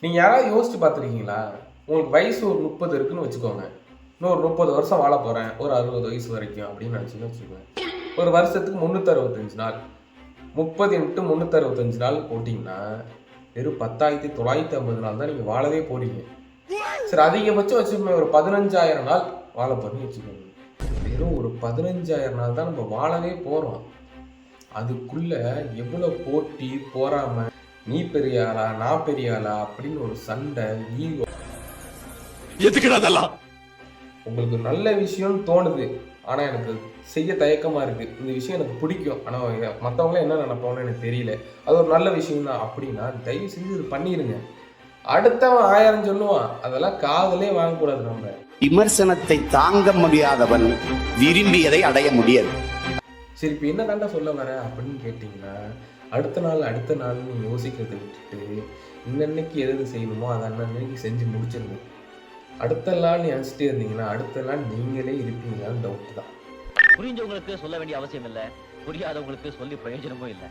நீங்கள் யாராவது யோசிச்சு பார்த்துருக்கீங்களா? உங்களுக்கு வயசு ஒரு 30 இருக்குன்னு வச்சுக்கோங்க. இன்னும் ஒரு 30 வருஷம் வாழ போகிறேன் ஒரு 60 வயசு வரைக்கும் அப்படின்னு நினச்சிங்கன்னு வச்சுக்கோங்க. ஒரு வருஷத்துக்கு 365 நாள் 30 × 365 நாள் போட்டிங்கன்னா வெறும் 10,950 நாள் தான் நீங்கள் வாழவே போகிறீங்க. சரி, அதிகபட்சம் வச்சுக்கோங்க ஒரு 15,000 நாள் வாழ போகிறீங்கன்னு வச்சுக்கோங்க. வெறும் ஒரு 15,000 நாள் தான் நம்ம வாழவே போகிறோம். அதுக்குள்ள எவ்வளோ போட்டி போறாம, நீ பெரிய ஆளா நான் பெரிய ஆளா அப்படின்னு ஒரு சண்டை, ஈகோ. எதுக்குடா அதெல்லாம்? உங்களுக்கு நல்ல விஷயம்னு தோணுது, ஆனா எனக்கு செய்ய தயக்கமா இருக்கு. இந்த விஷயம் எனக்கு பிடிக்கும், ஆனா மற்றவங்களாம் என்ன நினைப்பாங்கன்னு எனக்கு தெரியல. அது ஒரு நல்ல விஷயம் தான் அப்படின்னா தயவு செஞ்சு இது பண்ணிருங்க. அடுத்தவன் 1000 சொல்லுவான், அதெல்லாம் காதலே வாங்கக்கூடாது. நம்ம விமர்சனத்தை தாங்க முடியாதவன் விரும்பியதை அடைய முடியாது. சரி, இப்போ என்ன தாண்டா சொல்ல வர அப்படின்னு கேட்டிங்கன்னா, அடுத்த நாள் நீ யோசிக்கிறதை விட்டுட்டு இன்னன்னைக்கு எது செய்யணுமோ அதை அன்னன்னைக்கு செஞ்சு முடிச்சிருங்க. அடுத்த நாள் நினச்சிட்டே இருந்தீங்கன்னா அடுத்த நாள் நீங்களே இருப்பீங்களான்னு டவுட் தான். புரிஞ்சவங்களுக்கு சொல்ல வேண்டிய அவசியம் இல்லை, புரியாதவங்களுக்கு சொல்லி பிரயோஜனமும் இல்லை.